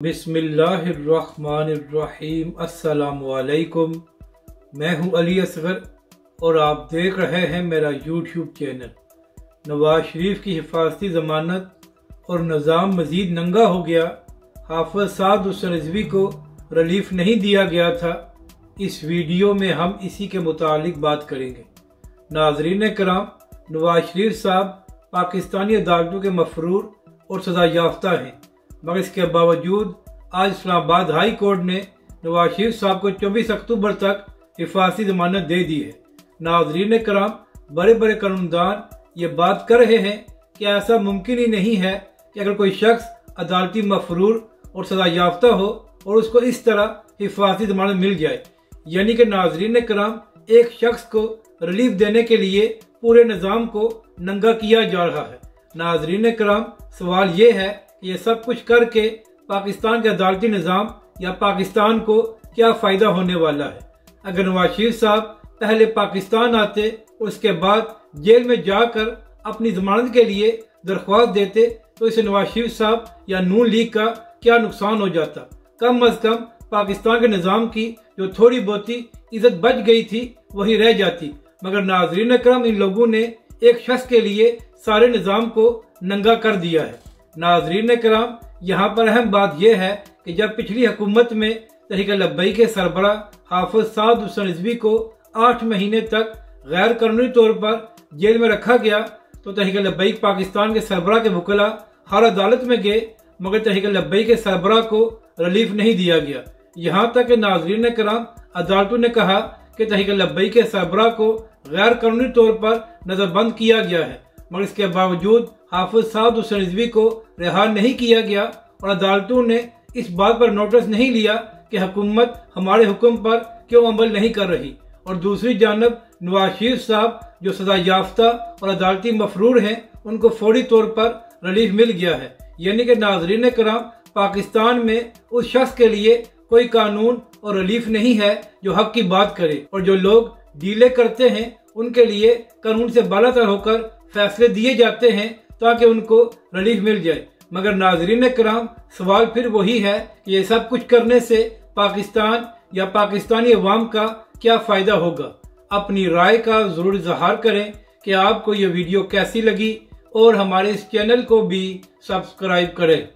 बिस्मिल्लाहिर्रहमानिर्रहीम। अस्सलामुअलैकुम। मैं हूं अली असगर और आप देख रहे हैं मेरा यूट्यूब चैनल। नवाज शरीफ की हिफाजती ज़मानत और निज़ाम मज़ीद नंगा हो गया। हाफ़िज़ साद हुसैन रिज़वी को रिलीफ नहीं दिया गया था। इस वीडियो में हम इसी के मुतालिक बात करेंगे। नाज़रीन कराम, नवाज शरीफ साहब पाकिस्तानी अदालतों के मफरूर और सज़ा याफ्ता हैं, मगर इसके बावजूद आज इस्लामाबाद हाई कोर्ट ने नवाज शरीफ साहब को 24 अक्टूबर तक हिफाजती ज़मानत दे दी है। नाज़रीन कराम, बड़े बड़े कानूनदान ये बात कर रहे हैं कि ऐसा मुमकिन ही नहीं है कि अगर कोई शख्स अदालती मफरूर और सज़ा याफ्ता हो और उसको इस तरह हिफाजती ज़मानत मिल जाए। यानी कि नाज़रीन कराम, एक शख्स को रिलीफ देने के लिए पूरे निज़ाम को नंगा किया जा रहा है। नाज़रीन कराम, सवाल ये है कि ये सब कुछ करके पाकिस्तान के अदालती निज़ाम या पाकिस्तान को क्या फ़ायदा होने वाला है। अगर नवाज शरीफ साहब पहले पाकिस्तान आते और उसके बाद जेल में जाकर अपनी ज़मानत के लिए दरख्वास्त देते तो इसे नवाज शरीफ साहब या नून लीग का क्या नुकसान हो जाता। कम अज़ कम पाकिस्तान के निज़ाम की जो थोड़ी बहुती इज्जत बच गई थी वही रह जाती। मगर नाज़रीन करम, इन लोगों ने एक शख्स के लिए सारे निज़ाम को नंगा कर दिया है। नाज़रीन करम, यहाँ पर अहम बात यह है कि जब पिछली हुकूमत में तहरीक लब्बैक के सरबराह हाफ़िज़ साद हुसैन रिज़वी को 8 महीने तक गैर कानूनी तौर पर जेल में रखा गया तो तहरीक लब्बैक पाकिस्तान के सरबराह के वकला हर अदालत में गए, मगर तहरीक लब्बैक के सरबराह को रिलीफ नहीं दिया गया। यहाँ तक कि नाज़रीन कराम, अदालतों ने कहा कि तहरीक लब्बैक के सरबराह को गैर कानूनी तौर पर नजरबंद किया गया है, मगर इसके बावजूद हाफ़िज़ साद हुसैन रिज़वी को रिहा नहीं किया गया और अदालतों ने इस बात पर नोटिस नहीं लिया कि हुकूमत हमारे हुक्म पर क्यों अमल नहीं कर रही। और दूसरी जानब नवाज शरीफ साहब जो सजा याफ्ता और अदालती मफरूर हैं, उनको फौरी तौर पर रिलीफ मिल गया है। यानी कि नाज़रीन कराम, पाकिस्तान में उस शख्स के लिए कोई कानून और रिलीफ नहीं है जो हक की बात करे, और जो लोग डीले करते हैं उनके लिए कानून से बालातर होकर फैसले दिए जाते हैं ताकि उनको रिलीफ मिल जाए। मगर नाज़रीन कराम, सवाल फिर वही है कि ये सब कुछ करने से पाकिस्तान या पाकिस्तानी अवाम का क्या फ़ायदा होगा। अपनी राय का ज़रूर इज़हार करें कि आपको ये वीडियो कैसी लगी और हमारे इस चैनल को भी सब्सक्राइब करें।